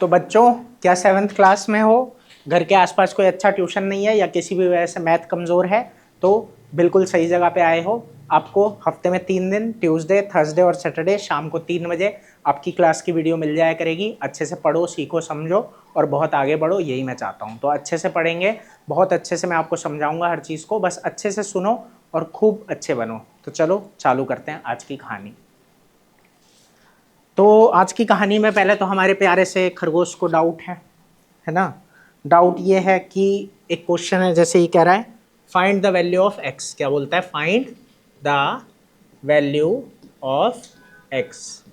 तो बच्चों, क्या 7th क्लास में हो, घर के आसपास कोई अच्छा ट्यूशन नहीं है या किसी भी वजह से मैथ कमज़ोर है, तो बिल्कुल सही जगह पे आए हो। आपको हफ्ते में 3 दिन, ट्यूसडे, थर्सडे और सैटरडे शाम को 3 बजे आपकी क्लास की वीडियो मिल जाया करेगी। अच्छे से पढ़ो, सीखो, समझो और बहुत आगे बढ़ो, यही मैं चाहता हूँ। तो अच्छे से पढ़ेंगे, बहुत अच्छे से मैं आपको समझाऊंगा हर चीज़ को, बस अच्छे से सुनो और खूब अच्छे बनो। तो चलो चालू करते हैं आज की कहानी। तो आज की कहानी में पहले तो हमारे प्यारे से खरगोश को डाउट है ना। डाउट ये है कि एक क्वेश्चन है, जैसे ये कह रहा है find the value of x. क्या बोलता है? Find the value of x.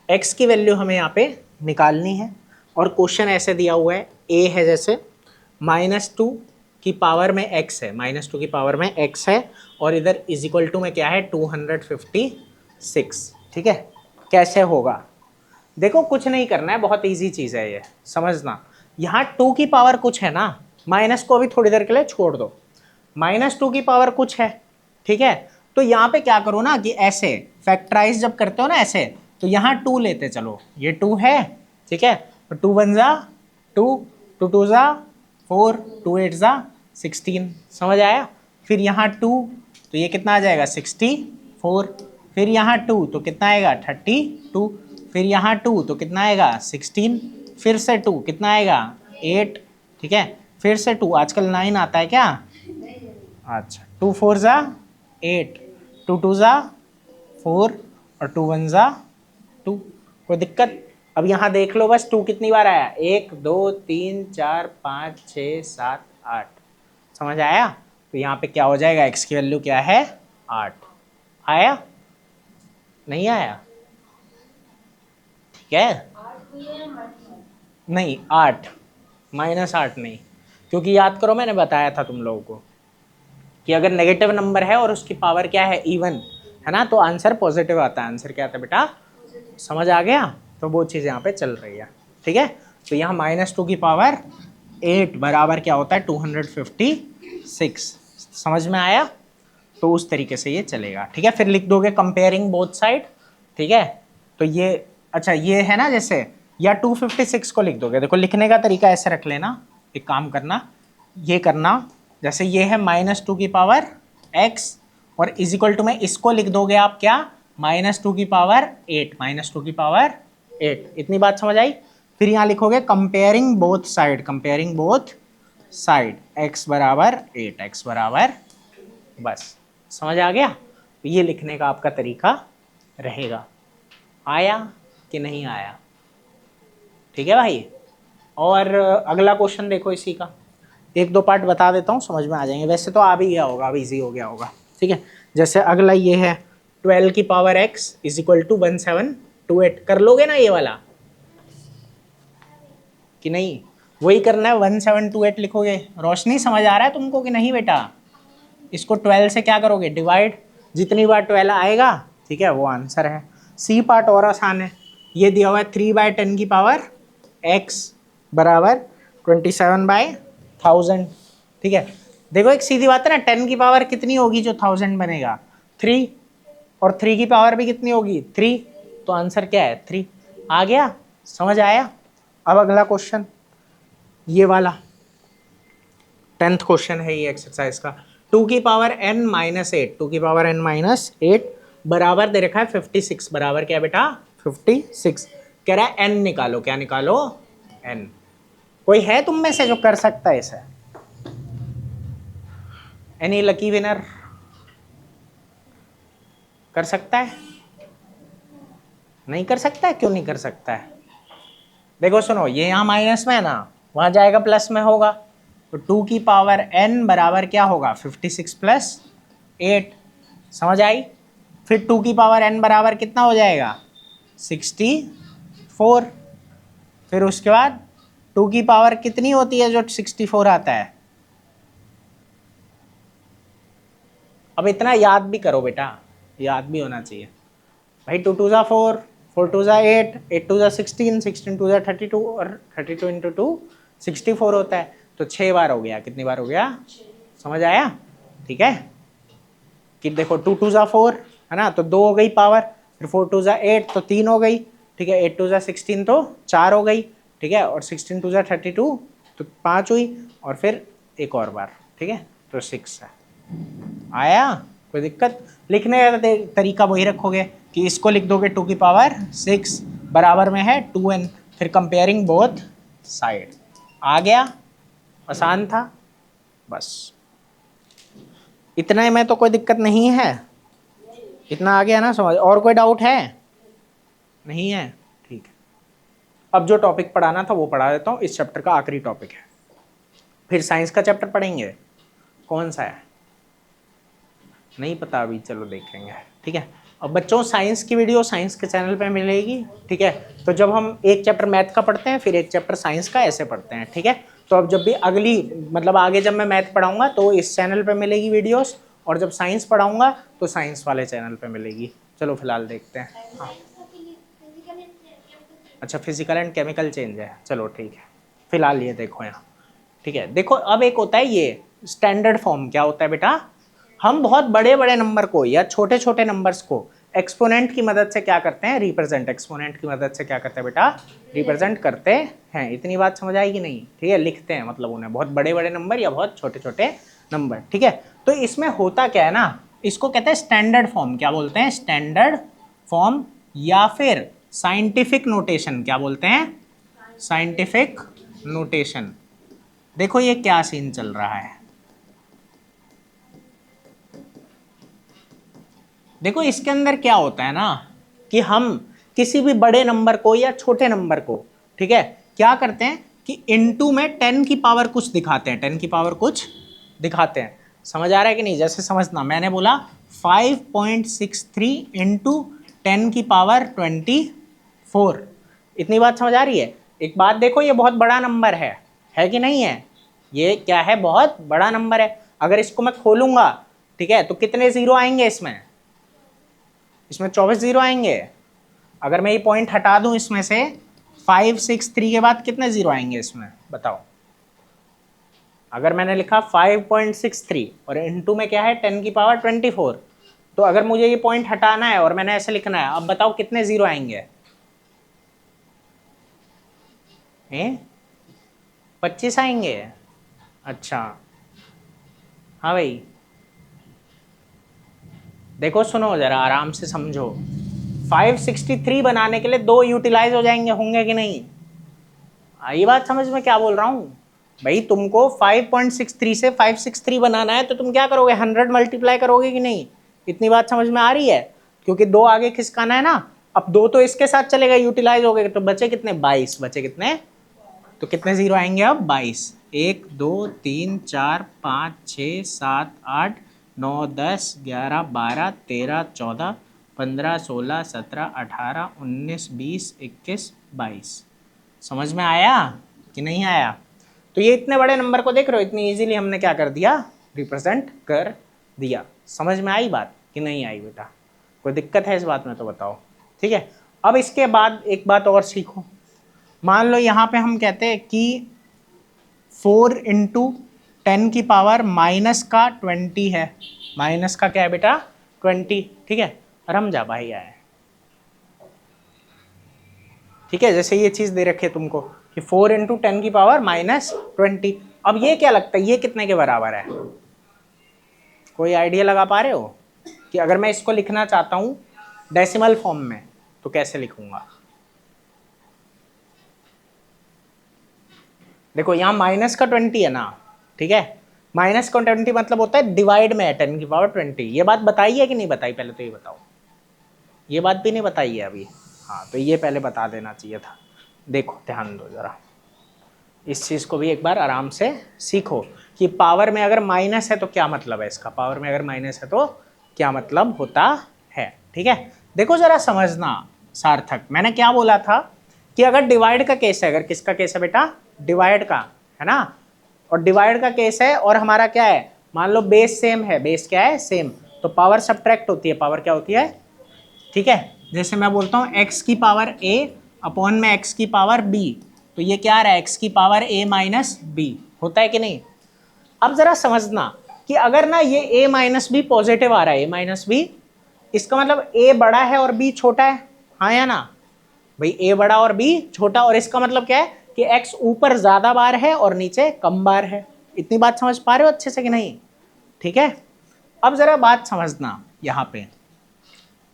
X की वैल्यू हमें यहाँ पे निकालनी है और क्वेश्चन ऐसे दिया हुआ है, ए है जैसे -2 की पावर में एक्स है, -2 की पावर में एक्स है और इधर इज इक्वल टू में क्या है 256। ठीक है, कैसे होगा? देखो कुछ नहीं करना है, बहुत इजी चीज़ है ये, समझना। यहाँ 2 की पावर कुछ है ना, माइनस को अभी थोड़ी देर के लिए छोड़ दो, -2 की पावर कुछ है, ठीक है। तो यहाँ पे क्या करो ना कि ऐसे फैक्टराइज जब करते हो ना ऐसे, तो यहाँ 2 लेते चलो, ये 2 है, ठीक है। तो 2 1 जा 2, 2 2 जा 4, 2 8 जा 16, समझ आया। फिर यहाँ 2 तो ये कितना आ जाएगा 64, फिर यहाँ 2 तो कितना आएगा 32, फिर यहाँ 2 तो कितना आएगा 16, फिर से 2 कितना आएगा 8, ठीक है। फिर से 2, आजकल 9 आता है क्या? अच्छा, 2 4 जा 8, 2 2 जा 4 और 2 1 जा 2। कोई दिक्कत? अब यहाँ देख लो बस 2 कितनी बार आया, 1 2 3 4 5 6 7 8, समझ आया। तो यहाँ पे क्या हो जाएगा, x की वैल्यू क्या है 8। आया? नहीं आया? ठीक है, नहीं 8, -8 नहीं, क्योंकि याद करो मैंने बताया था तुम लोगों को कि अगर नेगेटिव नंबर है और उसकी पावर क्या है इवन है ना, तो आंसर पॉजिटिव आता है। आंसर क्या आता है बेटा? समझ आ गया? तो वो चीज़ यहाँ पे चल रही है, ठीक है। तो यहाँ -2 की पावर 8 बराबर क्या होता है 256, समझ में आया? तो उस तरीके से ये चलेगा, ठीक है। फिर लिख दोगे कंपेयरिंग बोथ साइड, ठीक है। तो ये अच्छा ये है ना, जैसे या 256 को लिख दोगे। देखो लिखने का तरीका ऐसे रख लेना, एक काम करना, ये करना, जैसे ये है -2 की पावर x और इज इक्वल टू में इसको लिख दोगे आप क्या, -2 की पावर 8, -2 की पावर 8। इतनी बात समझ आई? फिर यहाँ लिखोगे comparing both side, comparing both side, x बराबर 8, x बराबर, बस समझ आ गया। तो ये लिखने का आपका तरीका रहेगा। आया कि नहीं आया? ठीक है भाई। और अगला क्वेश्चन देखो इसी का, 1-2 पार्ट बता देता हूँ, समझ में आ जाएंगे। वैसे तो आ भी गया होगा, अब इजी हो गया होगा, ठीक है। जैसे अगला ये है 12 की power x is equal to 1728। कर लोगे ना ये वाला कि नहीं? वही करना है, 1728 लिखोगे। रोशनी समझ आ रहा है तुमको कि नहीं बेटा? इसको 12 से क्या करोगे डिवाइड, जितनी बार 12 आएगा, ठीक है, वो आंसर है। सी पार्ट और आसान है, ये दिया हुआ है 3/10 की पावर x बराबर 27/1000, ठीक है। देखो एक सीधी बात है ना, 10 की पावर कितनी होगी जो 1000 बनेगा? 3, और 3 की पावर भी कितनी होगी 3, तो आंसर क्या है 3। आ गया? समझ आया? अब अगला क्वेश्चन ये वाला 10th क्वेश्चन है ये एक्सरसाइज का। 2 की पावर n - 8, 2 की पावर n - 8 बराबर दे रखा है 56। बराबर क्या बेटा? 56। कह रहा है n निकालो। क्या निकालो? n। कोई है तुम में से जो कर सकता है इसे? एनी लकी विनर कर सकता है? नहीं कर सकता है? क्यों नहीं कर सकता है? देखो सुनो, ये यहाँ माइनस में है ना, वहां जाएगा प्लस में होगा। तो 2 की पावर n बराबर क्या होगा 56 + 8, समझ आई? फिर 2 की पावर n बराबर कितना हो जाएगा 64। फिर उसके बाद 2 की पावर कितनी होती है जो 64 आता है? अब इतना याद भी करो बेटा, याद भी होना चाहिए भाई। 2 2 जा 4, 4 2 जा 8, 8 2 जा 16, 16 2 जा 32 और 32 × 2 64 होता है। तो 6 बार हो गया। कितनी बार हो गया? समझ आया? ठीक है कि देखो 2 2 जा 4 है ना, तो 2 हो गई पावर, फिर 4 2 जा 8 तो 3 हो गई, ठीक है। 8 2 जा 16 तो 4 हो गई, ठीक है, और 16 2 32 तो 5 हुई, और फिर एक और बार, ठीक है, तो 6 है। आया कोई दिक्कत? लिखने का तरीका वही रखोगे कि इसको लिख दोगे 2 की पावर 6 बराबर में है 2n, फिर कंपेयरिंग बोथ साइड। आ गया? आसान था, बस इतना ही में तो कोई दिक्कत नहीं है, इतना आ गया ना समझ? और कोई डाउट है? नहीं है, ठीक है। अब जो टॉपिक पढ़ाना था वो पढ़ा देता हूँ, इस चैप्टर का आखिरी टॉपिक है। फिर साइंस का चैप्टर पढ़ेंगे, कौन सा है नहीं पता अभी, चलो देखेंगे, ठीक है। अब बच्चों साइंस की वीडियो साइंस के चैनल पे मिलेगी, ठीक है। तो जब हम एक चैप्टर मैथ का पढ़ते हैं फिर एक चैप्टर साइंस का ऐसे पढ़ते हैं, ठीक है। तो अब जब भी अगली मतलब आगे जब मैं मैथ पढ़ाऊंगा तो इस चैनल पे मिलेगी वीडियोस, और जब साइंस पढ़ाऊंगा तो साइंस वाले चैनल पे मिलेगी। चलो फिलहाल देखते हैं। हाँ अच्छा, फिजिकल एंड केमिकल चेंज है, चलो ठीक है। फिलहाल ये देखो यहाँ, ठीक है। देखो अब एक होता है ये स्टैंडर्ड फॉर्म, क्या होता है बेटा, हम बहुत बड़े बड़े नंबर को या छोटे छोटे नंबर्स को एक्सपोनेंट की मदद से क्या करते हैं, रिप्रेजेंट। एक्सपोनेंट की मदद से क्या करते हैं बेटा, रिप्रेजेंट करते हैं। इतनी बात समझ आएगी नहीं, ठीक है। लिखते हैं मतलब उन्हें, बहुत बड़े बड़े नंबर या बहुत छोटे छोटे नंबर, ठीक है। तो इसमें होता क्या है ना, इसको कहते हैं स्टैंडर्ड फॉर्म। क्या बोलते हैं? स्टैंडर्ड फॉर्म, या फिर साइंटिफिक नोटेशन। क्या बोलते हैं? Scientific notation. देखो ये क्या सीन चल रहा है, देखो इसके अंदर क्या होता है ना कि हम किसी भी बड़े नंबर को या छोटे नंबर को, ठीक है, क्या करते हैं कि इनटू में 10 की पावर कुछ दिखाते हैं, 10 की पावर कुछ दिखाते हैं। समझ आ रहा है कि नहीं? जैसे समझना, मैंने बोला 5.63 इंटू 10 की पावर 24। इतनी बात समझ आ रही है? एक बात देखो, ये बहुत बड़ा नंबर है कि नहीं है? ये क्या है? बहुत बड़ा नंबर है। अगर इसको मैं खोलूंगा, ठीक है, तो कितने जीरो आएंगे इसमें? इसमें 24 जीरो आएंगे। अगर मैं ये पॉइंट हटा दूं इसमें से, 563 के बाद कितने जीरो आएंगे इसमें बताओ? अगर मैंने लिखा 5.63 और इनटू में क्या है 10 की पावर 24, तो अगर मुझे ये पॉइंट हटाना है और मैंने ऐसे लिखना है, अब बताओ कितने जीरो आएंगे? 25 आएंगे। अच्छा हाँ भाई, देखो सुनो जरा आराम से समझो। 563 बनाने के लिए 2 यूटिलाइज हो जाएंगे, होंगे कि नहीं? ये बात समझ में क्या बोल रहा हूँ भाई? तुमको 5.63 से 563 बनाना है तो तुम क्या करोगे? 100 मल्टीप्लाई करोगे कि नहीं? इतनी बात समझ में आ रही है? क्योंकि 2 आगे खिसकाना है ना। अब 2 तो इसके साथ चलेगा, यूटिलाइज हो गए, तो बचे कितने? 22 बचे कितने? तो कितने जीरो आएंगे अब? 22। 1 2 3 4 5 6 7 8 9 10 11 12 13 14 15 16 17 18 19 20 21 22। समझ में आया कि नहीं आया? तो ये इतने बड़े नंबर को देख रहे हो, इतनी इजीली हमने क्या कर दिया? रिप्रेजेंट कर दिया। समझ में आई बात कि नहीं आई बेटा? कोई दिक्कत है इस बात में तो बताओ, ठीक है। अब इसके बाद एक बात और सीखो। मान लो यहाँ पे हम कहते हैं कि 4 इंटू 10 की पावर माइनस का 20 है। माइनस का क्या है बेटा? 20, ठीक है। रमजा भाई आए, ठीक है। जैसे ये चीज दे रखी है तुमको कि 4 इंटू 10 की पावर माइनस 20। अब ये क्या लगता है, ये कितने के बराबर है? कोई आइडिया लगा पा रहे हो कि अगर मैं इसको लिखना चाहता हूं डेसिमल फॉर्म में तो कैसे लिखूंगा? देखो यहाँ माइनस का 20 है ना, ठीक है। माइनस का 20 मतलब होता है डिवाइड में है 10 की पावर 20। ये बात बताई है कि नहीं बताई? पहले तो ये बताओ, ये बात भी नहीं बताई है अभी। हाँ तो ये पहले बता देना चाहिए था। देखो ध्यान दो जरा, इस चीज़ को भी एक बार आराम से सीखो कि पावर में अगर माइनस है तो क्या मतलब है इसका। पावर में अगर माइनस है तो क्या मतलब होता है, ठीक है। देखो जरा समझना सार्थक, मैंने क्या बोला था कि अगर डिवाइड का केस है, अगर किसका केस है बेटा? डिवाइड का, है ना। और डिवाइड का केस है और हमारा क्या है, मान लो बेस सेम है, बेस क्या है? सेम, तो पावर सब्ट्रैक्ट होती है। पावर क्या होती है? ठीक है। जैसे मैं बोलता हूँ x की पावर a अपॉन में x की पावर b, तो ये क्या आ रहा है? x की पावर a माइनस b, होता है कि नहीं? अब जरा समझना कि अगर ना ये a माइनस बी पॉजिटिव आ रहा है, a माइनस बी, इसका मतलब a बड़ा है और b छोटा है, हाँ या ना भाई? a बड़ा और b छोटा, और इसका मतलब क्या है कि x ऊपर ज्यादा बार है और नीचे कम बार है। इतनी बात समझ पा रहे हो अच्छे से कि नहीं? ठीक है, अब जरा बात समझना यहाँ पे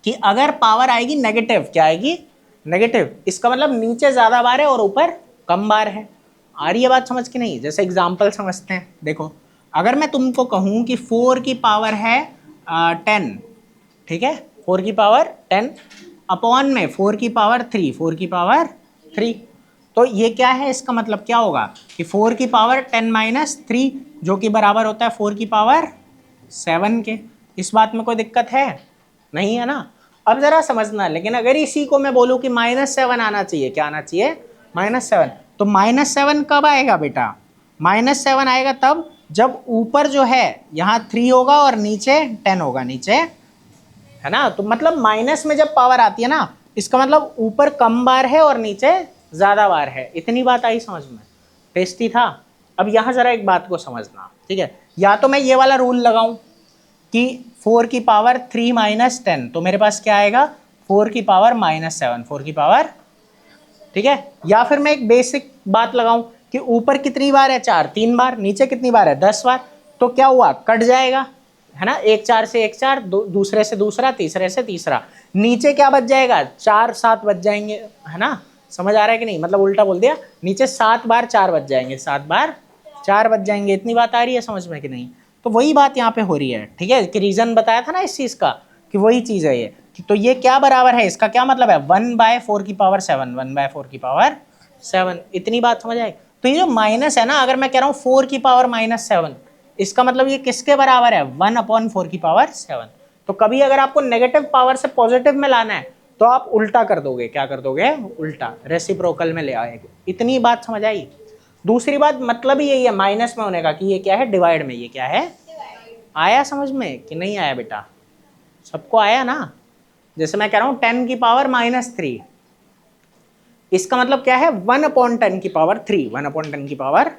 कि अगर पावर आएगी नेगेटिव, क्या आएगी? नेगेटिव, इसका मतलब नीचे ज्यादा बार है और ऊपर कम बार है। आ रही है बात समझ के नहीं? जैसे एग्जाम्पल समझते हैं, देखो अगर मैं तुमको कहूं कि 4 की पावर है 10, ठीक है, 4 की पावर 10 अपॉन में 4 की पावर 3, 4 की पावर 3, तो ये क्या है? इसका मतलब क्या होगा कि 4 की पावर 10 माइनस 3 जो कि बराबर होता है 4 की पावर 7 के। इस बात में कोई दिक्कत है? नहीं है ना? अब जरा समझना, लेकिन अगर इसी को मैं बोलूं कि -7 आना चाहिए, क्या आना चाहिए? -7, तो -7 कब आएगा बेटा? -7 आएगा तब जब ऊपर जो है यहाँ 3 होगा और नीचे 10 होगा, नीचे, है ना? तो मतलब माइनस में जब पावर आती है ना, इसका मतलब ऊपर कम बार है और नीचे ज्यादा बार है। इतनी बात आई समझ में? टेस्टी था। अब यहाँ जरा एक बात को समझना, ठीक है, या तो मैं ये वाला रूल लगाऊं कि 4 की पावर 3 माइनस 10, तो मेरे पास क्या आएगा? 4 की पावर -7, 4 की पावर, ठीक है, या फिर मैं एक बेसिक बात लगाऊं कि ऊपर कितनी बार है? 4, 3 बार, नीचे कितनी बार है? 10 बार, तो क्या हुआ? कट जाएगा, है ना? एक 4 से एक 4, दूसरे से दूसरा, तीसरे से तीसरा, नीचे क्या बच जाएगा? 4 7 बच जाएंगे, है ना? समझ आ रहा है कि नहीं? मतलब उल्टा बोल दिया, नीचे 7 बार 4 बच जाएंगे, 7 बार 4 बच जाएंगे। इतनी बात आ रही है समझ में कि नहीं? तो वही बात यहाँ पे हो रही है, ठीक है, कि रीजन बताया था ना इस चीज का कि वही चीज है ये। तो ये क्या बराबर है? इसका क्या मतलब है? 1/4 की पावर 7, 1/4 की पावर 7। इतनी बात समझ आई? तो ये जो माइनस है ना, अगर मैं कह रहा हूँ 4 की पावर -7, इसका मतलब ये किसके बराबर है? 1/4 की पावर 7। तो कभी अगर आपको नेगेटिव पावर से पॉजिटिव में लाना है तो आप उल्टा कर दोगे। क्या कर दोगे? उल्टा, रेसिप्रोकल में ले आएंगे। इतनी बात समझ आई? दूसरी बात मतलब ही यही है माइनस में होने का कि ये क्या है? डिवाइड में। ये क्या है? आया समझ में कि नहीं आया बेटा? सबको आया ना? जैसे मैं कह रहा हूं 10 की पावर -3, इसका मतलब क्या है? 1/10 की पावर 3, 1/10 की पावर,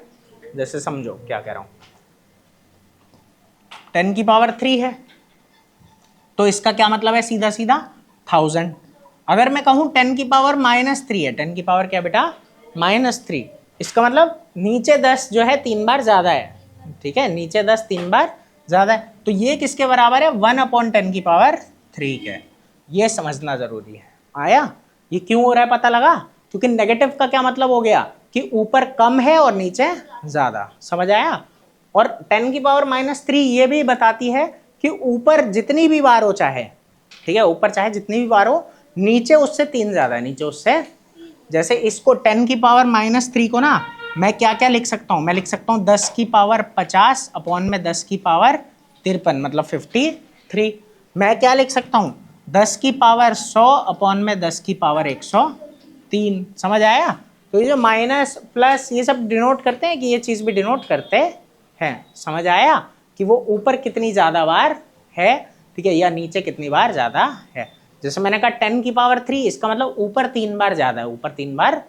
जैसे समझो क्या कह रहा हूं, 10 की पावर 3 है, तो इसका क्या मतलब है? सीधा सीधा 1000। अगर मैं कहूं 10 की पावर -3 है, 10 की पावर क्या बेटा? -3, इसका मतलब नीचे 10 जो है 3 बार ज्यादा है, ठीक है, नीचे 10 3 बार ज्यादा है, तो ये किसके बराबर है? 1/10 की पावर 3 के। ये समझना जरूरी है। आया? ये क्यों हो रहा है पता लगा? क्योंकि नेगेटिव का क्या मतलब हो गया कि ऊपर कम है और नीचे ज्यादा। समझ आया? और 10 की पावर -3 ये भी बताती है कि ऊपर जितनी भी बार हो चाहे, ठीक है, ऊपर चाहे जितनी भी बार हो, नीचे उससे 3 ज्यादा है, नीचे उससे। जैसे इसको 10 की पावर -3 को ना मैं क्या क्या लिख सकता हूँ? मैं लिख सकता हूँ 10 की पावर 50 अपॉन में 10 की पावर 53, मतलब 53। मैं क्या लिख सकता हूँ? 10 की पावर 100 अपॉन में 10 की पावर 103। समझ आया? तो ये जो माइनस प्लस ये सब डिनोट करते हैं कि ये चीज भी डिनोट करते हैं। समझ आया कि वो ऊपर कितनी ज्यादा बार है, ठीक है, या नीचे कितनी बार ज्यादा है। जैसे मैंने कहा 10 की पावर 3, इसका मतलब ऊपर 3 बार ज्यादा है, ऊपर 3 बार।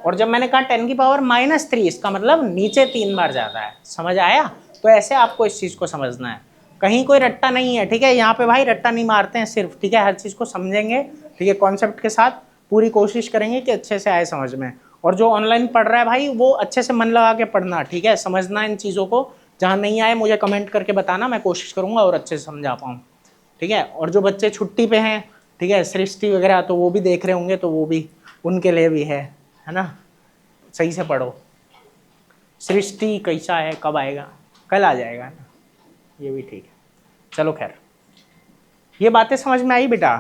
और जब मैंने कहा 10 की पावर -3, इसका मतलब नीचे 3 बार ज्यादा है। समझ आया? तो ऐसे आपको इस चीज को समझना है, कहीं कोई रट्टा नहीं है, ठीक है, यहाँ पे भाई रट्टा नहीं मारते हैं सिर्फ, ठीक है, हर चीज को समझेंगे, ठीक है, कॉन्सेप्ट के साथ पूरी कोशिश करेंगे कि अच्छे से आए समझ में। और जो ऑनलाइन पढ़ रहा है भाई वो अच्छे से मन लगा के पढ़ना, ठीक है, समझना इन चीज़ों को। जहाँ नहीं आए मुझे कमेंट करके बताना, मैं कोशिश करूँगा और अच्छे से समझा पाऊँ, ठीक है। और जो बच्चे छुट्टी पे हैं, ठीक है, सृष्टि वगैरह, तो वो भी देख रहे होंगे, तो वो भी उनके लिए भी है ना, सही से पढ़ो। सृष्टि कैसा है, कब आएगा? कल आ जाएगा ना, ये भी ठीक है। चलो खैर, ये बातें समझ में आई बेटा?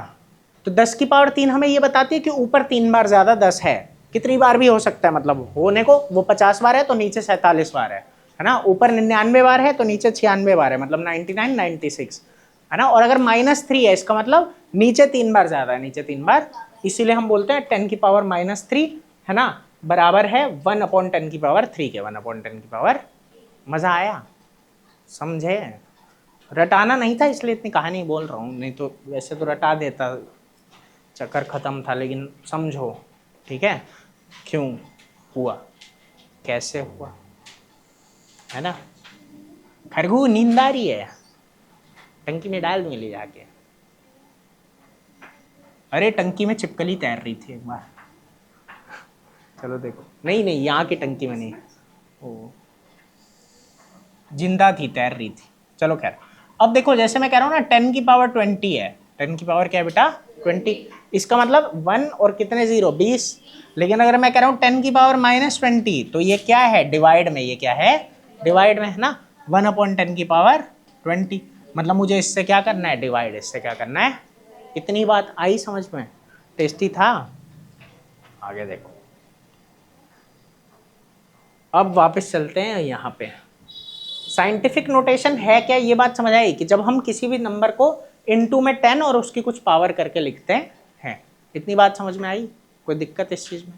तो 10 की पावर 3 हमें ये बताती है कि ऊपर 3 बार ज्यादा 10 है, कितनी बार भी हो सकता है, मतलब होने को वो 50 बार है तो नीचे 47 बार है ना, ऊपर 99 बार है तो नीचे 96 बार है, मतलब 99 96, है ना। और अगर -3 है, इसका मतलब नीचे 3 बार ज्यादा है, नीचे 3 बार। इसीलिए हम बोलते हैं 10 की पावर -3, है ना, बराबर है 1/10 की पावर 3 के, 1/10 की पावर। मजा आया? समझे? रटाना नहीं था इसलिए इतनी कहानी बोल रहा हूँ, नहीं तो वैसे तो रटा देता, चक्कर खत्म था, लेकिन समझो, ठीक है, क्यों हुआ, कैसे हुआ, है ना। खरगू नींद आ रही है, टंकी में डाल दूंगी ले जाके। अरे टंकी में छिपकली तैर रही थी एक बार, चलो देखो, नहीं नहीं यहाँ की टंकी में नहीं, ओ जिंदा थी, तैर रही थी। चलो खैर, अब देखो जैसे मैं कह रहा हूँ ना 10 की पावर 20 है, 10 की पावर क्या है बेटा 20, इसका मतलब 1 और कितने जीरो 20। लेकिन अगर मैं कह रहा हूँ 10 की पावर -20, तो ये क्या है डिवाइड में, ये क्या है डिवाइड में है ना, 1/10 की पावर 20। मतलब मुझे इससे क्या करना है डिवाइड, इससे क्या करना है। इतनी बात आई समझ में, टेस्टी था। आगे देखो, अब वापस चलते हैं यहाँ पे। साइंटिफिक नोटेशन है क्या, ये बात समझ आई कि जब हम किसी भी नंबर को इनटू में 10 और उसकी कुछ पावर करके लिखते हैं। इतनी बात समझ में आई, कोई दिक्कत इस चीज में।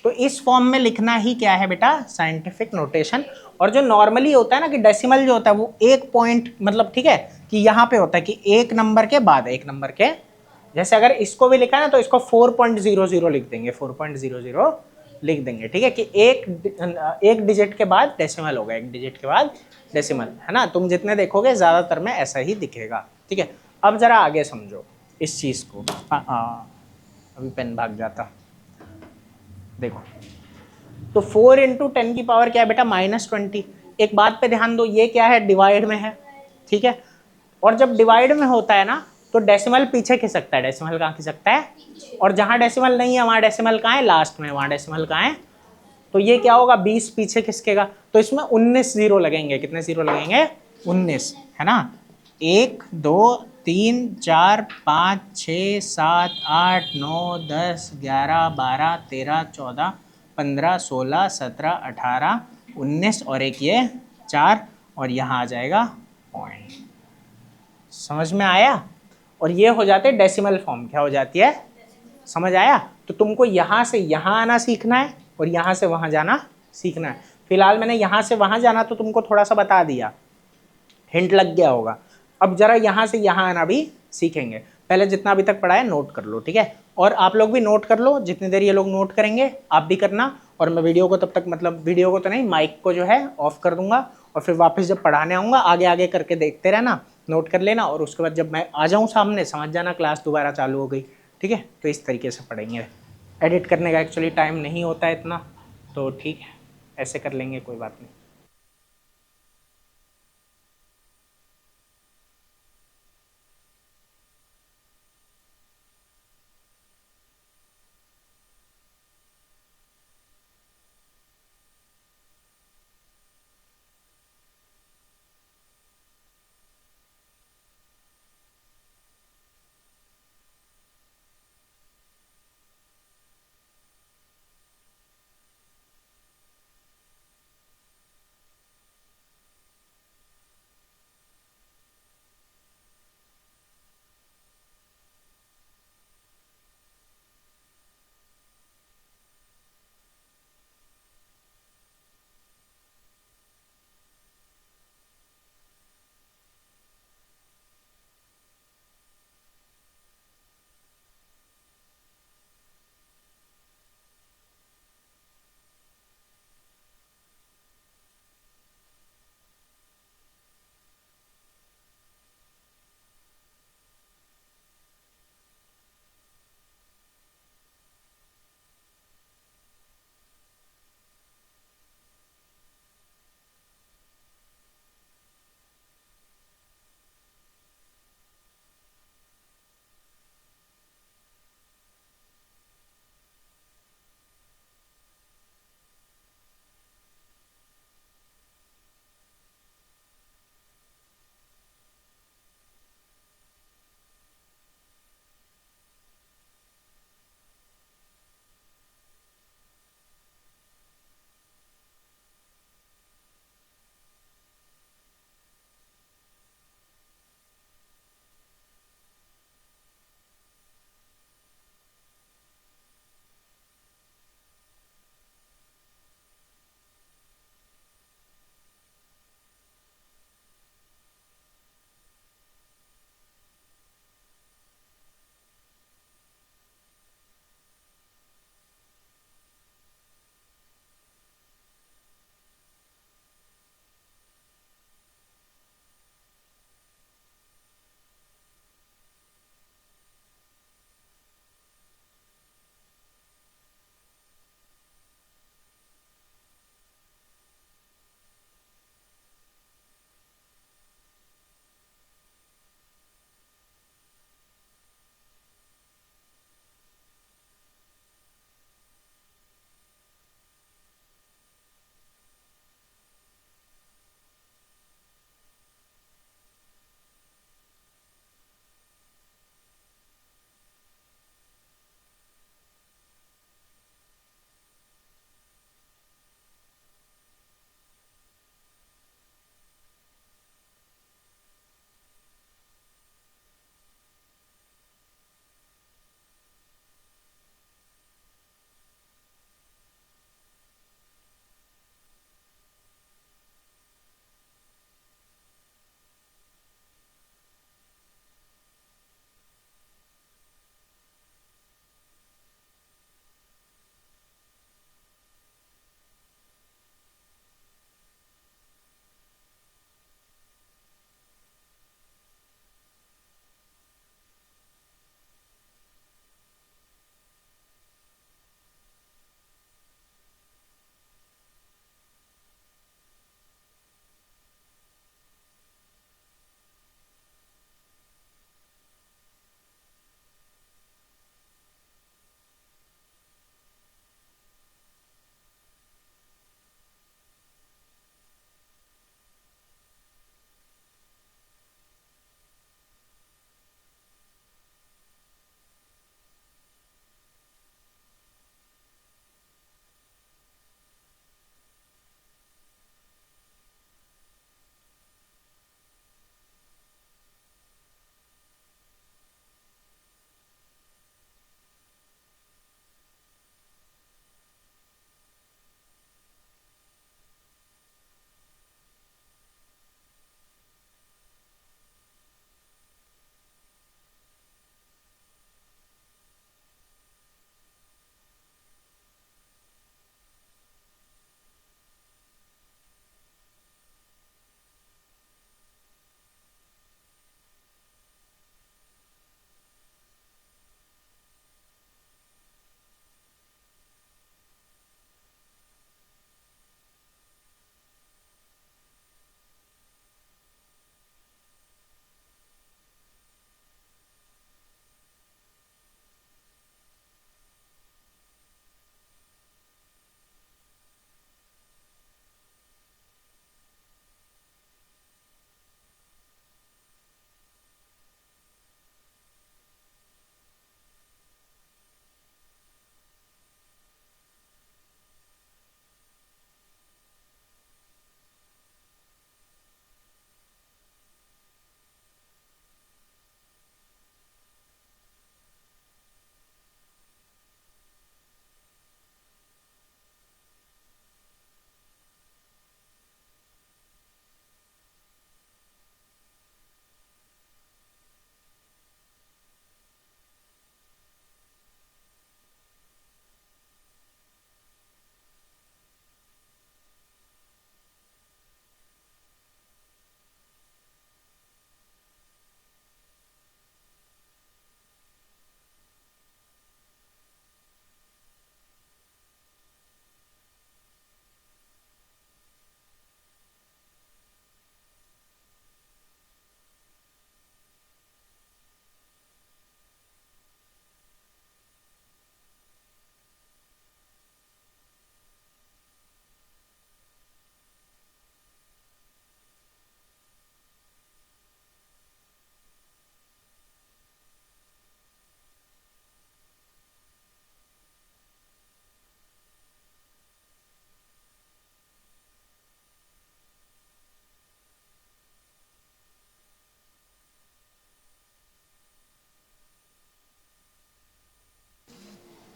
तो इस फॉर्म में लिखना ही क्या है बेटा साइंटिफिक नोटेशन। और जो नॉर्मली होता है ना कि डेसिमल जो होता है वो एक पॉइंट, मतलब ठीक है कि यहाँ पे होता है कि एक नंबर के बाद एक नंबर के, जैसे अगर इसको भी लिखा है ना तो इसको 4.00 लिख देंगे, 4.00 लिख देंगे, ठीक है कि एक डिजिट के बाद डेसिमल होगा, एक डिजिट के बाद डेसिमल, है ना। तुम जितने देखोगे ज्यादातर में ऐसा ही दिखेगा, ठीक है। अब जरा आगे समझो इस चीज को। अभी पेन भाग जाता। देखो, तो 4 × 10 की पावर क्या है बेटा -20। एक बात पे ध्यान दो, ये क्या है डिवाइड में है, ठीक है। और जब डिवाइड में होता है ना तो डेसिमल पीछे खिसकता है, डेसिमल कहाँ खिसकता है, और जहां डेसिमल नहीं है वहां डेसिमल कहाँ है लास्ट में, वहां डेसिमल कहाँ है। तो ये क्या होगा 20 पीछे खिसकेगा, तो इसमें 19 जीरो लगेंगे। कितने जीरो लगेंगे 19, है ना। 1 2 3 4 5 6 7 8 9 10 11 12 13 14 15 16 17 18 19 और एक ये 4, और यहाँ आ जाएगा पॉइंट। समझ में आया। और ये हो जाते डेसिमल फॉर्म, क्या हो जाती है, समझ आया। तो तुमको यहाँ से यहाँ आना सीखना है और यहाँ से वहाँ जाना सीखना है। फिलहाल मैंने यहाँ से वहाँ जाना तो तुमको थोड़ा सा बता दिया, हिंट लग गया होगा। अब जरा यहाँ से यहाँ आना भी सीखेंगे। पहले जितना अभी तक पढ़ा है नोट कर लो, ठीक है। और आप लोग भी नोट कर लो, जितनी देर ये लोग नोट करेंगे आप भी करना। और मैं वीडियो को तब तक, मतलब वीडियो को तो नहीं, माइक को जो है ऑफ कर दूंगा, और फिर वापस जब पढ़ाने आऊँगा आगे आगे करके देखते रहना, नोट कर लेना। और उसके बाद जब मैं आ जाऊँ सामने समझ जाना क्लास दोबारा चालू हो गई, ठीक है। तो इस तरीके से पढ़ेंगे। एडिट करने का एक्चुअली टाइम नहीं होता है इतना, तो ठीक है ऐसे कर लेंगे, कोई बात नहीं।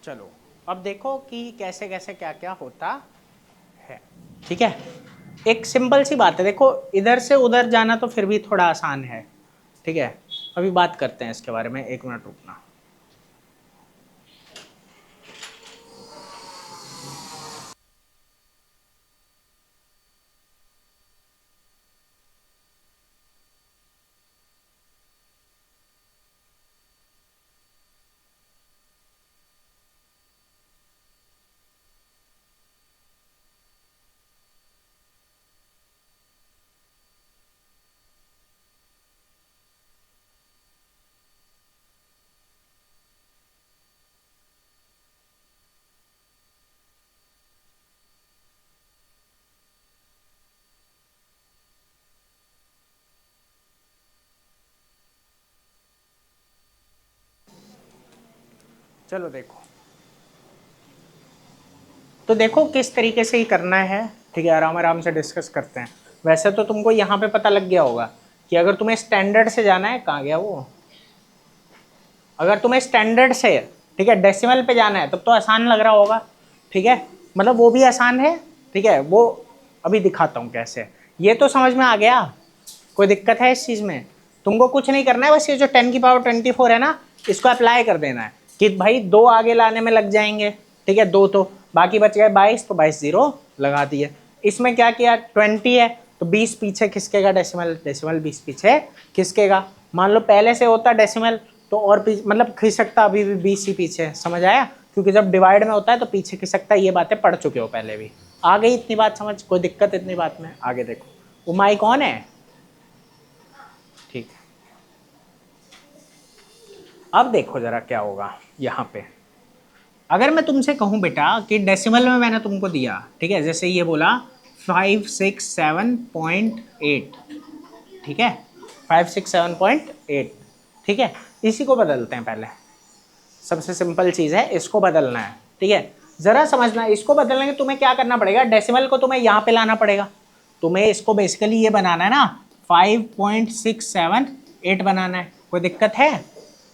चलो अब देखो कि कैसे कैसे क्या क्या होता है। ठीक है, एक सिंपल सी बात है, देखो इधर से उधर जाना तो फिर भी थोड़ा आसान है। ठीक है, अभी बात करते हैं इसके बारे में, 1 मिनट रुकना। चलो देखो, तो देखो किस तरीके से ही करना है। ठीक है, आराम आराम से डिस्कस करते हैं। वैसे तो तुमको यहाँ पे पता लग गया होगा कि अगर तुम्हें स्टैंडर्ड से जाना है, कहाँ गया वो, अगर तुम्हें स्टैंडर्ड से, ठीक है, डेसिमल पे जाना है तब तो आसान लग रहा होगा। ठीक है, मतलब वो भी आसान है। ठीक है, वो अभी दिखाता हूँ कैसे। ये तो समझ में आ गया, कोई दिक्कत है इस चीज़ में? तुमको कुछ नहीं करना है, बस ये जो 10 की पावर 24 है ना, इसको अप्लाई कर देना है कि भाई 2 आगे लाने में लग जाएंगे। ठीक है, 2 तो बाकी बच गए 22, तो 22 जीरो लगा दिए। इसमें क्या किया, 20 है तो 20 पीछे खिसकेगा डेसिमल, डेसिमल 20 पीछे खिसकेगा। मान लो पहले से होता डेसिमल तो और मतलब खिसकता अभी भी 20 ही पीछे। समझ आया? क्योंकि जब डिवाइड में होता है तो पीछे खिसकता है। ये बातें पढ़ चुके हो पहले भी। आ गई इतनी बात समझ? कोई दिक्कत इतनी बात में? आगे देखो, उमाई कौन है? ठीक है, अब देखो जरा क्या होगा यहाँ पे। अगर मैं तुमसे कहूँ बेटा कि डेसिमल में मैंने तुमको दिया, ठीक है, जैसे ये बोला 567.8, ठीक है, 567.8, ठीक है, इसी को बदलते हैं पहले। सबसे सिंपल चीज़ है, इसको बदलना है। ठीक है, ज़रा समझना, इसको बदलने के तुम्हें क्या करना पड़ेगा, डेसिमल को तुम्हें यहाँ पे लाना पड़ेगा। तुम्हें इसको बेसिकली ये बनाना है ना, 5.678 बनाना है। कोई दिक्कत है?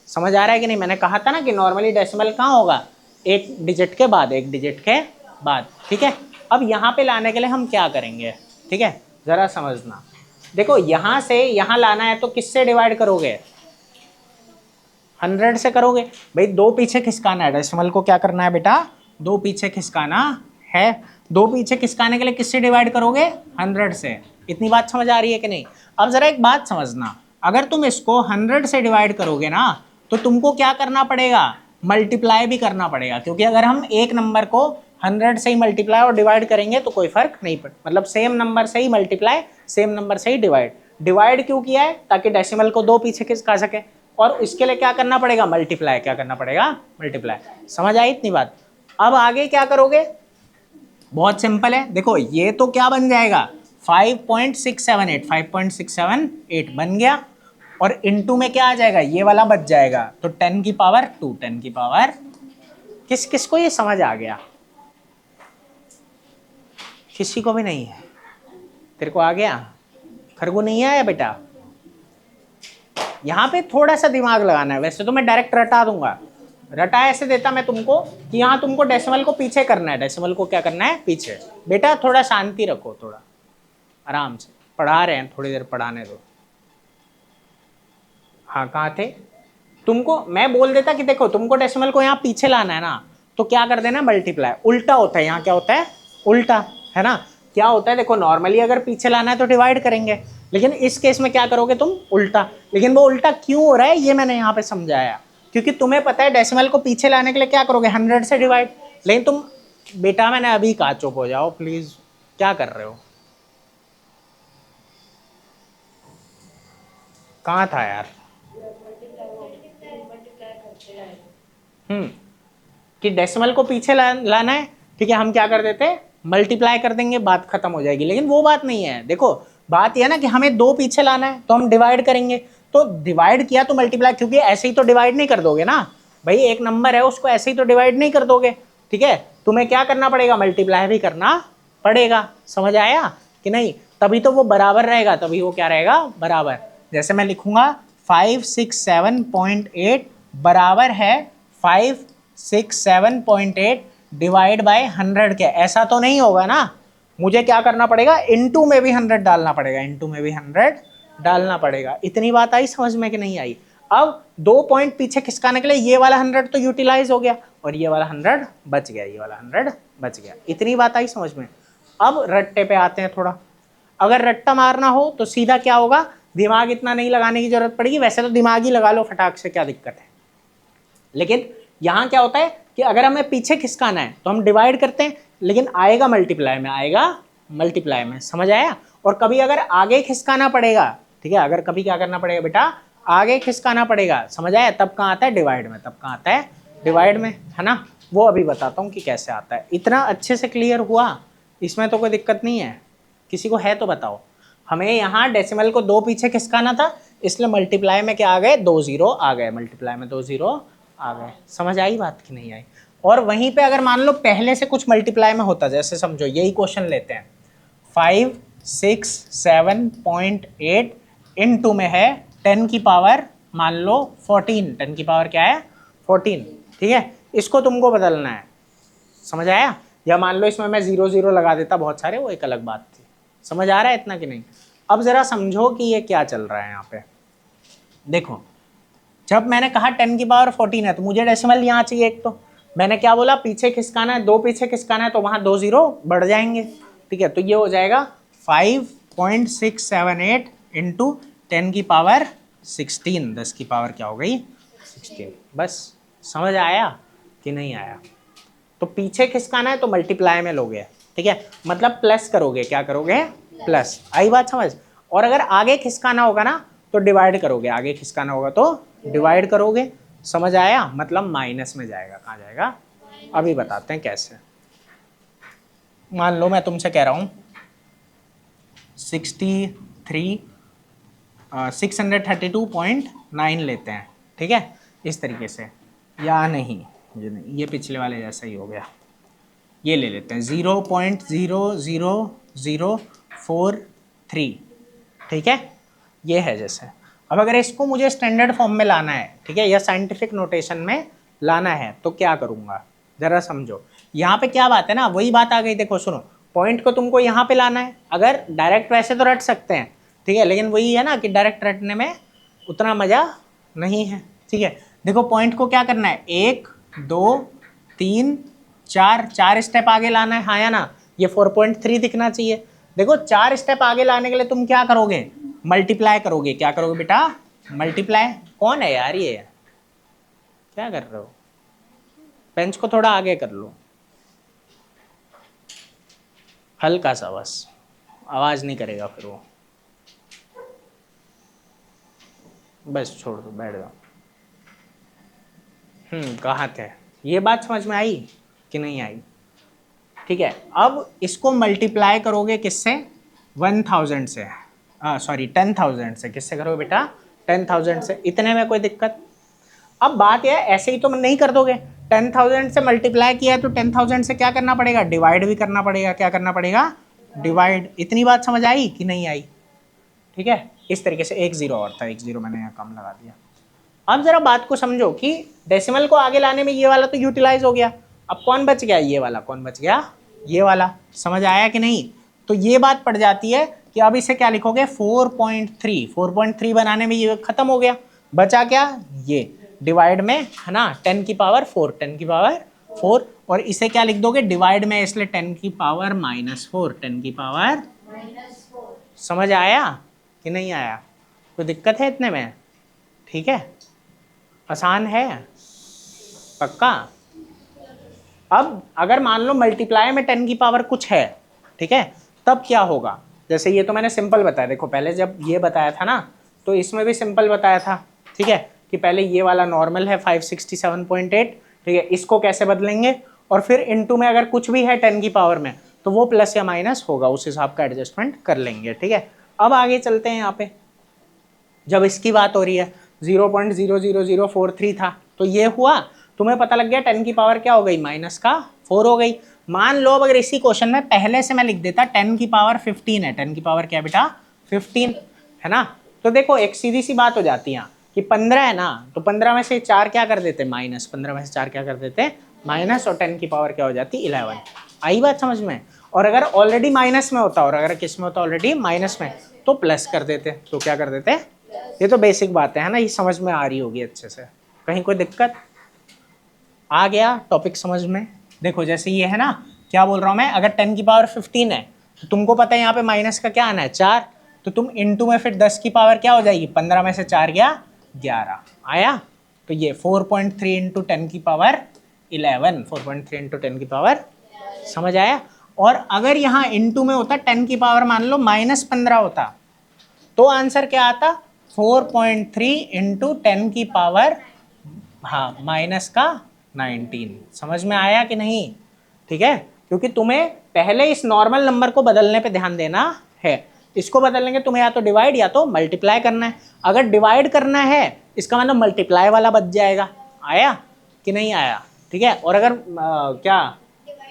समझ आ रहा है कि नहीं? मैंने कहा था ना कि नॉर्मली डेसिमल कहाँ होगा, एक डिजिट के बाद, एक डिजिट के बाद। ठीक है, अब यहाँ पे लाने के लिए हम क्या करेंगे? ठीक है, ज़रा समझना। देखो यहाँ से यहाँ लाना है तो किससे डिवाइड करोगे? 100 से करोगे। भाई 2 पीछे खिसकाना है, डेसिमल को क्या करना है बेटा, 2 पीछे खिसकाना है। 2 पीछे खिसकाने के लिए किससे डिवाइड करोगे? 100 से। इतनी बात समझ आ रही है कि नहीं? अब जरा एक बात समझना, अगर तुम इसको 100 से डिवाइड करोगे ना तो तुमको क्या करना पड़ेगा, मल्टीप्लाई भी करना पड़ेगा। क्योंकि अगर हम एक नंबर को 100 से ही मल्टीप्लाई और डिवाइड करेंगे तो कोई फर्क नहीं पड़े, मतलब सेम नंबर से ही मल्टीप्लाई, सेम नंबर से ही डिवाइड। डिवाइड क्यों किया है? ताकि डेसिमल को 2 पीछे खिसका सके, और इसके लिए क्या करना पड़ेगा, मल्टीप्लाई। क्या करना पड़ेगा? मल्टीप्लाई। समझ आई इतनी बात? अब आगे क्या करोगे? बहुत सिंपल है, देखो ये तो क्या बन जाएगा, 5.678, 5.678 बन गया, और इनटू में क्या आ जाएगा, ये वाला बच जाएगा, तो 10 की पावर 2, 10 की पावर। किस किस को ये समझ आ गया? किसी को भी नहीं है? तेरे को आ गया? खरगो नहीं आया बेटा? यहाँ पे थोड़ा सा दिमाग लगाना है। वैसे तो मैं डायरेक्ट रटा दूंगा, रटा ऐसे देता मैं तुमको कि यहाँ तुमको डेसिमल को पीछे करना है। डेसिमल को क्या करना है? पीछे। बेटा थोड़ा शांति रखो, थोड़ा आराम से पढ़ा रहे हैं, थोड़ी देर पढ़ाने दो। हाँ कहाँ थे? तुमको मैं बोल देता कि देखो तुमको डेसिमल को यहाँ पीछे लाना है ना, तो क्या कर देना, मल्टीप्लाई। उल्टा होता है यहाँ, क्या होता है? उल्टा, है ना? क्या होता है, देखो नॉर्मली अगर पीछे लाना है तो डिवाइड करेंगे, लेकिन इस केस में क्या करोगे तुम, उल्टा। लेकिन वो उल्टा क्यों हो रहा है ये मैंने यहाँ पे समझाया, क्योंकि तुम्हें पता है डेसिमल को पीछे लाने के लिए क्या करोगे, 100 से डिवाइड। लेकिन तुम, बेटा मैंने अभी कहा चुप हो जाओ प्लीज, क्या कर रहे हो? कहाँ था यार? कि डेसिमल को पीछे लाना है, ठीक है, हम क्या कर देते, मल्टीप्लाई कर देंगे, बात खत्म हो जाएगी। लेकिन वो बात नहीं है, देखो बात यह है ना कि हमें 2 पीछे लाना है तो हम डिवाइड करेंगे, तो डिवाइड किया तो मल्टीप्लाई, क्योंकि ऐसे ही तो डिवाइड नहीं कर दोगे ना भाई, एक नंबर है उसको ऐसे ही तो डिवाइड नहीं कर दोगे। ठीक है, तुम्हें क्या करना पड़ेगा, मल्टीप्लाई भी करना पड़ेगा। समझ आया कि नहीं? तभी तो वो बराबर रहेगा, तभी वो क्या रहेगा, बराबर। जैसे मैं लिखूंगा 567.8 बराबर है 67.8 डिवाइड बाय 100 के, ऐसा तो नहीं होगा ना, मुझे क्या करना पड़ेगा, इनटू में भी 100 डालना पड़ेगा, इनटू में भी 100 डालना पड़ेगा। इतनी बात आई समझ में कि नहीं आई? अब 2 पॉइंट पीछे खिसकाने के लिए ये वाला 100 तो यूटिलाइज हो गया और ये वाला 100 बच गया, ये वाला 100 बच गया। इतनी बात आई समझ में? अब रट्टे पे आते हैं थोड़ा। अगर रट्टा मारना हो तो सीधा क्या होगा, दिमाग इतना नहीं लगाने की जरूरत पड़ेगी, वैसे तो दिमाग ही लगा लो फटाक से, क्या दिक्कत है। लेकिन यहाँ क्या होता है कि अगर हमें पीछे खिसकाना है तो हम डिवाइड करते हैं, लेकिन आएगा मल्टीप्लाई में, आएगा मल्टीप्लाई में, समझ आया? और कभी अगर आगे खिसकाना पड़ेगा, ठीक है, अगर कभी क्या करना पड़ेगा बेटा, आगे खिसकाना पड़ेगा, समझ आया? तब कहाँ आता है, डिवाइड में, तब कहाँ आता है, डिवाइड में, है ना? वो अभी बताता हूँ कि कैसे आता है। इतना अच्छे से क्लियर हुआ, इसमें तो कोई दिक्कत नहीं है? किसी को है तो बताओ। हमें यहाँ डेसिमल को 2 पीछे खिसकाना था, इसलिए मल्टीप्लाई में क्या आ गए, 2 0 आ गए, मल्टीप्लाई में 2 0 आ गए। समझ आई बात कि नहीं आई? और वहीं पे अगर मान लो पहले से कुछ मल्टीप्लाई में होता, जैसे समझो यही क्वेश्चन लेते हैं, 567.8 इनटू में है 10 की पावर मान लो 14, 10 की पावर क्या है, 14, ठीक है, इसको तुमको बदलना है, समझ आया? या मान लो इसमें मैं 0 0 लगा देता बहुत सारे, वो एक अलग बात थी। समझ आ रहा है इतना कि नहीं? अब जरा समझो कि ये क्या चल रहा है यहाँ पे। देखो, जब मैंने कहा 10 की पावर 14 है तो मुझे डेसिमल यहाँ चाहिए एक, तो मैंने क्या बोला, पीछे खिसकाना है, 2 पीछे खिसकाना है तो वहाँ 2 0 बढ़ जाएंगे, ठीक है, तो ये हो जाएगा 5.678 इंटू 10 की पावर 16, 10 की पावर क्या हो गई, 16। बस समझ आया कि नहीं आया? तो पीछे खिसकाना है तो मल्टीप्लाई में लोगे, ठीक है, मतलब प्लस करोगे, क्या करोगे, प्लस। आई बात समझ? और अगर आगे खिसकाना होगा ना तो डिवाइड करोगे, आगे खिसकाना होगा तो डिवाइड करोगे, समझ आया? मतलब माइनस में जाएगा, कहाँ जाएगा, अभी बताते हैं कैसे। मान लो मैं तुमसे कह रहा हूँ 632.9 लेते हैं, ठीक है, इस तरीके से, या नहीं, ये पिछले वाले जैसा ही हो गया, ये ले लेते हैं 0.00043, ठीक है, ये है जैसे। अब अगर इसको मुझे स्टैंडर्ड फॉर्म में लाना है, ठीक है, या साइंटिफिक नोटेशन में लाना है तो क्या करूँगा, ज़रा समझो। यहाँ पे क्या बात है ना, वही बात आ गई। देखो सुनो, पॉइंट को तुमको यहाँ पे लाना है, अगर डायरेक्ट वैसे तो रट सकते हैं, ठीक है, लेकिन वही है ना कि डायरेक्ट रटने में उतना मज़ा नहीं है, ठीक है। देखो पॉइंट को क्या करना है, 1 2 3 4, 4 स्टेप आगे लाना है, हाँ या ना? ये 4.3 दिखना चाहिए। देखो 4 स्टेप आगे लाने के लिए तुम क्या करोगे, मल्टीप्लाई करोगे। क्या करोगे बेटा, मल्टीप्लाई। कौन है यार ये, क्या कर रहे हो? बेंच को थोड़ा आगे कर लो, हल्का सा, बस आवाज नहीं करेगा फिर वो, बस छोड़ दो, बैठ जाओ। कहाँ थे, ये बात समझ में आई कि नहीं आई? ठीक है, अब इसको मल्टीप्लाई करोगे किससे, 1000 से, सॉरी 10,000 से। किससे करोगे बेटा, 10,000 से। इतने में कोई दिक्कत? अब बात यह है, ऐसे ही तो नहीं कर दोगे, 10,000 से मल्टीप्लाई किया है तो 10,000 से क्या करना पड़ेगा, डिवाइड भी करना पड़ेगा। क्या करना पड़ेगा, डिवाइड। इतनी बात समझ आई कि नहीं आई? ठीक है, इस तरीके से। 1 0 और था, 1 0 मैंने यहाँ कम लगा दिया। अब जरा बात को समझो कि डेसिमल को आगे लाने में ये वाला तो यूटिलाइज हो गया, अब कौन बच गया, ये वाला। कौन बच गया, ये वाला। समझ आया कि नहीं? तो ये बात पड़ जाती है कि अब इसे क्या लिखोगे, 4.3। 4.3 बनाने में ये खत्म हो गया, बचा क्या, ये डिवाइड में, है ना, 10 की पावर 4, 10 की पावर 4। और इसे क्या लिख दोगे, डिवाइड में, इसलिए 10 की पावर -4, 10 की पावर -4। समझ आया कि नहीं आया? कोई दिक्कत है इतने में? ठीक है, आसान है, पक्का। अब अगर मान लो मल्टीप्लाई में 10 की पावर कुछ है, ठीक है, तब क्या होगा। जैसे ये तो मैंने सिंपल बताया, देखो पहले जब ये बताया था ना तो इसमें भी सिंपल बताया था, ठीक है, कि पहले ये वाला नॉर्मल है 567.8, ठीक है, इसको कैसे बदलेंगे, और फिर इनटू में अगर कुछ भी है 10 की पावर में तो वो प्लस या माइनस होगा, उस हिसाब का एडजस्टमेंट कर लेंगे। ठीक है, अब आगे चलते हैं। यहाँ पे जब इसकी बात हो रही है 0.00043 था तो ये हुआ, तुम्हें पता लग गया 10 की पावर क्या हो गई, -4 हो गई। मान लो अगर इसी क्वेश्चन में पहले से मैं लिख देता 10 की पावर 15 है, 10 की पावर क्या बेटा, 15, है ना। तो देखो एक सीधी सी बात हो जाती है, कि 15 है ना, तो 15 में से 4 क्या कर देते माइनस, 15 में से 4 क्या कर देते माइनस, और 10 की पावर क्या हो जाती 11। आई बात समझ में। और अगर ऑलरेडी माइनस में होता, और अगर किस में होता ऑलरेडी माइनस में, तो प्लस कर देते। तो क्या कर देते, ये तो बेसिक बात है ना, ये समझ में आ रही होगी अच्छे से, कहीं कोई दिक्कत आ गया टॉपिक समझ में। देखो जैसे ये है ना, क्या बोल रहा हूँ मैं, अगर 10 की पावर 15 है तो तुमको पता है यहाँ पे माइनस का क्या आना है 4, तो तुम इनटू में फिर 10 की पावर क्या हो जाएगी, 15 में से 4 गया 11 आया। तो ये 4.3 इंटू 10 की पावर 11, 4.3 इंटू 10 की पावर, समझ आया। और अगर यहाँ इनटू में होता 10 की पावर मान लो -15 होता, तो आंसर क्या आता 4.3 इंटू 10 की पावर, हाँ माइनस का 19। समझ में आया कि नहीं, ठीक है। क्योंकि तुम्हें पहले इस नॉर्मल नंबर को बदलने पे ध्यान देना है। इसको बदलने के तुम्हें या तो डिवाइड या तो मल्टीप्लाई करना है। अगर डिवाइड करना है इसका मतलब मल्टीप्लाई वाला बच जाएगा, आया कि नहीं आया, ठीक है। और अगर क्या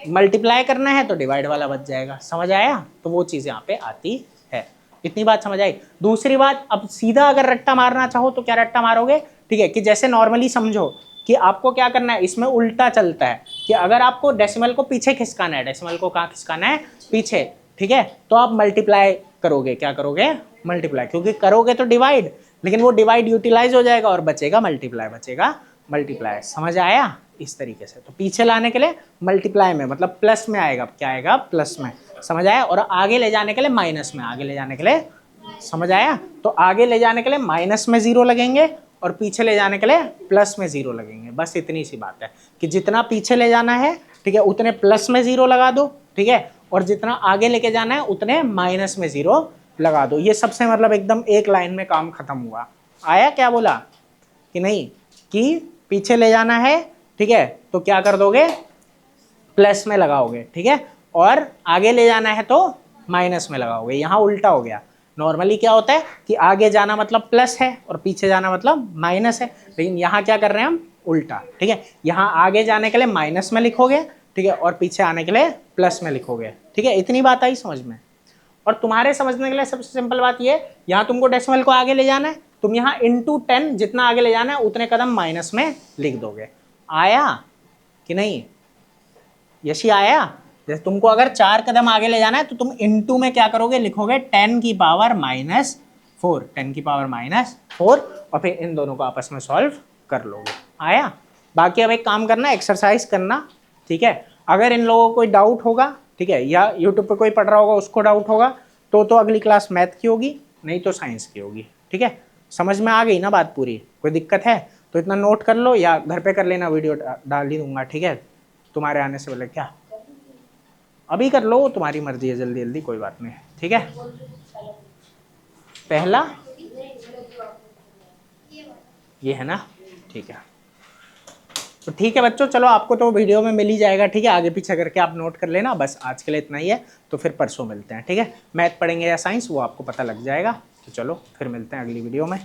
मल्टीप्लाई करना है तो डिवाइड वाला बच जाएगा, समझ आया। तो वो चीज़ यहाँ पे आती है, इतनी बात समझ आई। दूसरी बात, अब सीधा अगर रट्टा मारना चाहो तो क्या रट्टा मारोगे, ठीक है, कि जैसे नॉर्मली समझो कि आपको क्या करना है, इसमें उल्टा चलता है कि अगर आपको डेसिमल को पीछे खिसकाना है, डेसिमल को कहाँ खिसकाना है, पीछे, ठीक है, तो आप मल्टीप्लाई करोगे, क्या करोगे, मल्टीप्लाई, क्योंकि करोगे तो डिवाइड, लेकिन वो डिवाइड यूटिलाइज हो जाएगा और बचेगा मल्टीप्लाई, बचेगा मल्टीप्लाई। समझ आया इस तरीके से। तो पीछे लाने के लिए मल्टीप्लाई में, मतलब प्लस में आएगा, क्या आएगा, प्लस में, समझ आया। और आगे ले जाने के लिए माइनस में, आगे ले जाने के लिए, समझ आया। तो आगे ले जाने के लिए माइनस में 0 लगेंगे और पीछे ले जाने के लिए प्लस में 0 लगेंगे। बस इतनी सी बात है कि जितना पीछे ले जाना है, ठीक है, उतने प्लस में 0 लगा दो, ठीक है, और जितना आगे लेके जाना है उतने माइनस में 0 लगा दो। ये सबसे मतलब एकदम एक लाइन में काम खत्म हुआ। आया क्या बोला कि नहीं, कि पीछे ले जाना है, ठीक है, तो क्या कर दोगे, प्लस में लगाओगे, ठीक है, और आगे ले जाना है तो माइनस में लगाओगे। यहाँ उल्टा हो गया। नॉर्मली क्या होता है कि आगे जाना मतलब प्लस है और पीछे जाना मतलब माइनस है, लेकिन यहाँ क्या कर रहे हैं हम, उल्टा, ठीक है। यहाँ आगे जाने के लिए माइनस में लिखोगे, ठीक है, और पीछे आने के लिए प्लस में लिखोगे, ठीक है। इतनी बात आई समझ में। और तुम्हारे समझने के लिए सबसे सिंपल बात ये, यहाँ तुमको डेसिमल को आगे ले जाना है, तुम यहाँ इंटू 10 जितना आगे ले जाना है उतने कदम माइनस में लिख दोगे। आया कि नहीं, यशी आया। जैसे तुमको अगर 4 कदम आगे ले जाना है तो तुम इनटू में क्या करोगे, लिखोगे 10 की पावर -4, 10 की पावर -4, और फिर इन दोनों को आपस में सॉल्व कर लोगे। आया। बाकी अब एक काम करना, एक्सरसाइज करना, ठीक है। अगर इन लोगों को कोई डाउट होगा, ठीक है, या यूट्यूब पे कोई पढ़ रहा होगा उसको डाउट होगा, तो अगली क्लास मैथ की होगी, नहीं तो साइंस की होगी, ठीक है। समझ में आ गई ना बात पूरी, कोई दिक्कत है तो इतना नोट कर लो या घर पे कर लेना, वीडियो डाल ही दूंगा, ठीक है, तुम्हारे आने से पहले। क्या अभी कर लो, तुम्हारी मर्जी है, जल्दी जल्दी कोई बात नहीं, ठीक है। पहला ये है ना, ठीक है। तो ठीक है बच्चों, चलो आपको तो वीडियो में मिल ही जाएगा, ठीक है, आगे पीछे करके आप नोट कर लेना। बस आज के लिए इतना ही है, तो फिर परसों मिलते हैं, ठीक है। मैथ पढ़ेंगे या साइंस वो आपको पता लग जाएगा। तो चलो फिर मिलते हैं अगली वीडियो में।